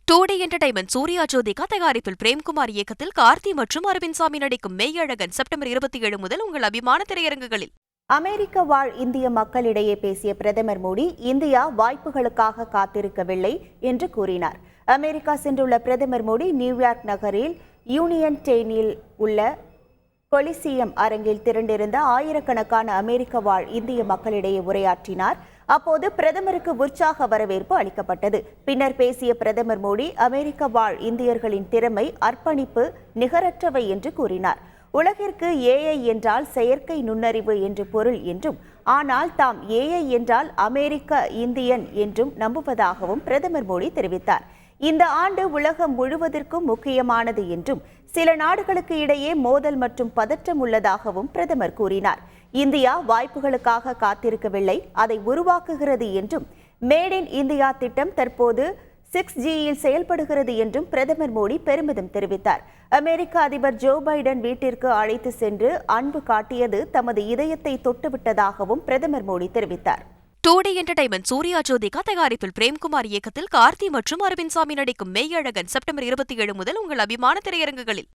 டூடி entertainment Surya Jyothika தயாரிப்பில் பிரேம்குமார் இயக்கத்தில் கார்த்தி மற்றும் அரவிந்த் சாமி நடிக்கும் மெய்யழகன் செப்டம்பர் 27 முதல் உங்கள் அபிமான திரையரங்குகளில். அமெரிக்க வாழ் இந்திய மக்களிடையே பேசிய பிரதமர் மோடி இந்தியா வாய்ப்புகளுக்காக காத்திருக்கவில்லை என்று கூறினார். அமெரிக்கா சென்றுள்ள பிரதமர் மோடி நியூயார்க் நகரில் யூனியன் டெய்னில் உள்ள கொலிசியம் அரங்கில் திரண்டிருந்த ஆயிரக்கணக்கான அமெரிக்க வாழ் இந்திய மக்களிடையே உரையாற்றினார். அப்போது பிரதமருக்கு உற்சாக வரவேற்பு அளிக்கப்பட்டது. பின்னர் பேசிய பிரதமர் மோடி அமெரிக்க வாழ் இந்தியர்களின் திறமை, அர்ப்பணிப்பு நிகரற்றவை என்று கூறினார். உலகிற்கு ஏஐ என்றால் செயற்கை நுண்ணறிவு என்று பொருள் என்றும், ஆனால் தாம் ஏஐ என்றால் அமெரிக்க இந்தியன் என்றும் நம்புவதாகவும் பிரதமர் மோடி தெரிவித்தார். இந்த ஆண்டு உலகம் முழுவதற்கும் முக்கியமானது என்றும், சில நாடுகளுக்கு இடையே மோதல் மற்றும் பதற்றம் உள்ளதாகவும் பிரதமர் கூறினார். இந்தியா வாய்ப்புகளுக்காக காத்திருக்கவில்லை, அதை உருவாக்குகிறது என்றும், மேட் இன் இந்தியா திட்டம் தற்போது 6Gயில் செயல்படுகிறது என்றும் பிரதமர் மோடி பெருமிதம் தெரிவித்தார். அமெரிக்க அதிபர் ஜோ பைடன் வீட்டிற்கு அழைத்து சென்று அன்பு காட்டியது தமது இதயத்தை தொட்டுவிட்டதாகவும் பிரதமர் மோடி தெரிவித்தார். டூடி என்டர்டைன்மெண்ட் சூர்யா ஜோதிகா தயாரிப்பில் பிரேம்குமார் இயக்கத்தில் கார்த்தி மற்றும் அரவிந்த் சாமி நடிக்கும் மெய்யழகன் செப்டம்பர் 27 முதல் உங்கள் அபிமான திரையரங்குகளில்.